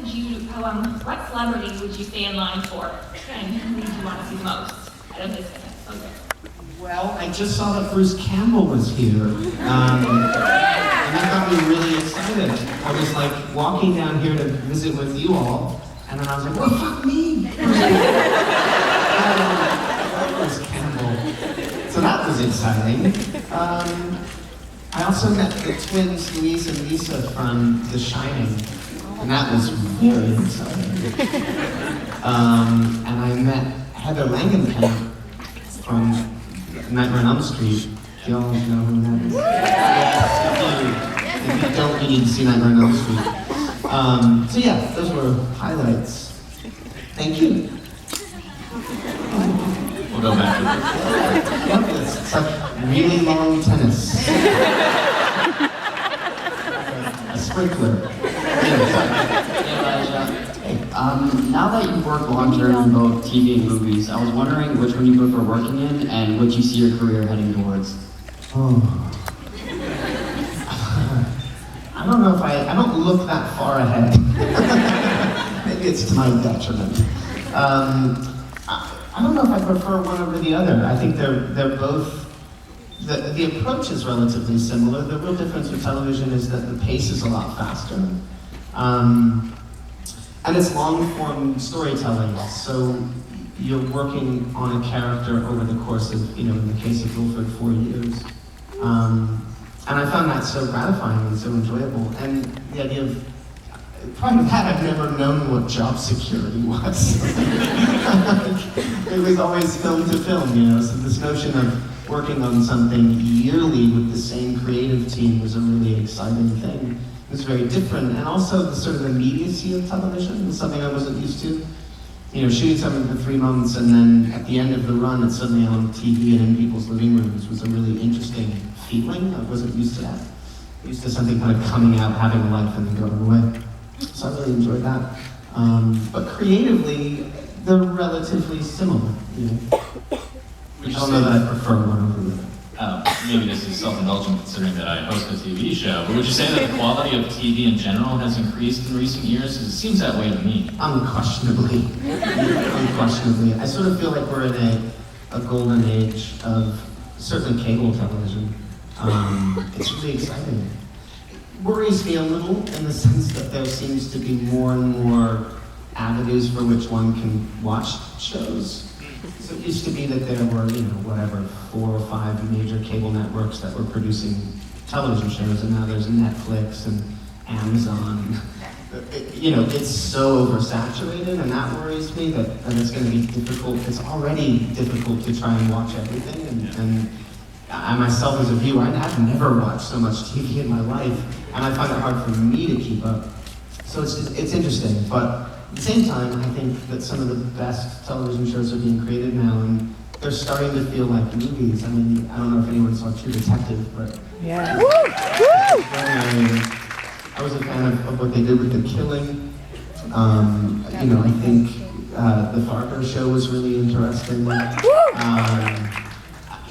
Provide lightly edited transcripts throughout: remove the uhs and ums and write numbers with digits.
what celebrity would you stay in line for? And who would you want to see most out of this event? Okay. Well, I just saw that Bruce Campbell was here. And that got me really excited. I was like walking down here to visit with you all, and then I was like, well, fuck me! Bruce Campbell. So that was exciting. I also met the twins, Louise and Lisa, from The Shining, and that was very exciting. And I met Heather Langenkamp from Nightmare on Elm Street. Do y'all know who that is? Yes, if you don't, you need to see Nightmare on Elm Street. So yeah, those were highlights. Thank you. We'll go back. Yep, it's like really long tennis. A sprinkler. Now that you work long-term in both TV and movies, I was wondering which one you prefer working in and which you see your career heading towards. Oh. I don't know if I don't look that far ahead. Maybe it's to my detriment. I don't know if I prefer one over the other. I think they're both, the approach is relatively similar. The real difference with television is that the pace is a lot faster. And it's long-form storytelling, so you're working on a character over the course of, in the case of Wilford, 4 years. And I found that so gratifying and so enjoyable. And the idea of, prior to that, I've never known what job security was. It was always film to film, so this notion of working on something yearly with the same creative team was a really exciting thing. It was very different, and also the sort of immediacy of television was something I wasn't used to. Shooting something for 3 months, and then at the end of the run, it's suddenly on TV and in people's living rooms was a really interesting feeling. I wasn't used to that. Used to something kind of coming out, having a life, and then going away. So I really enjoyed that. But creatively, they're relatively similar. I don't know that I prefer one over the other. Maybe this is self-indulgent considering that I host a TV show, but would you say that the quality of TV in general has increased in recent years? Because it seems that way to me. Unquestionably. Unquestionably. I sort of feel like we're in a golden age of certainly cable television. It's really exciting. It worries me a little in the sense that there seems to be more and more avenues for which one can watch shows. So it used to be that there were, 4 or 5 major cable networks that were producing television shows, and now there's Netflix and Amazon. It's so oversaturated, and that worries me that it's going to be difficult. It's already difficult to try and watch everything, and I myself as a viewer, I've never watched so much TV in my life, and I find it hard for me to keep up. So it's interesting, but at the same time, I think that some of the best television shows are being created now, and they're starting to feel like movies. I mean, I don't know if anyone saw True Detective, but yeah. I was a fan of what they did with The Killing. I think the Fargo show was really interesting.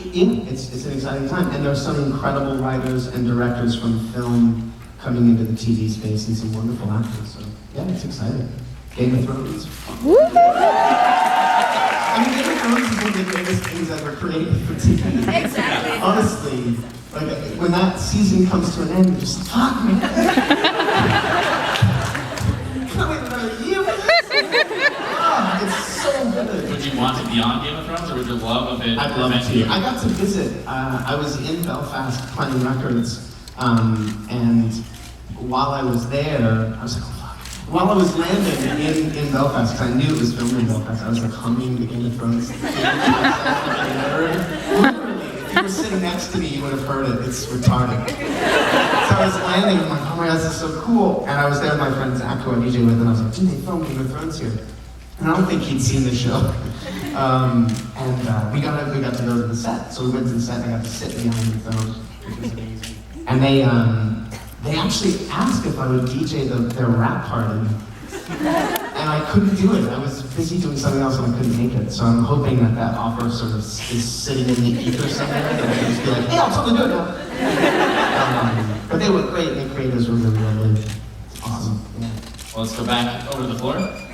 It's an exciting time, and there are some incredible writers and directors from film coming into the TV space, and some wonderful actors. So yeah, it's exciting. Game of Thrones. I mean, Game of Thrones is one of the greatest things ever created for TV. Exactly. Honestly, when that season comes to an end, you're just fuck man. Can't wait another year for this. It's so good. Would you want to be on Game of Thrones, or would your love of it I'd love prevent to. you? I got to visit. I was in Belfast planning records, and while I was there, I was like, while I was landing in Belfast, because I knew it was filmed in Belfast, I was like humming the Game of Thrones. Literally, if you were sitting next to me, you would have heard it. It's retarded. So I was landing, I'm like, oh my god, this is so cool. And I was there with my friend Zach, who I DJ with, and I was like, dude, they filmed Game of Thrones here. And I don't think he'd seen the show. We got to go to the set. So we went to the set, and I got to sit behind the throne, which was amazing. And they actually asked if I would DJ their rap party, and I couldn't do it. I was busy doing something else and I couldn't make it. So I'm hoping that offer sort of is sitting in the ether somewhere, and I can just be like, hey, I'll totally do it now. But they were great, the creators were really lovely. It's awesome. Yeah. Well, let's go back over to the floor.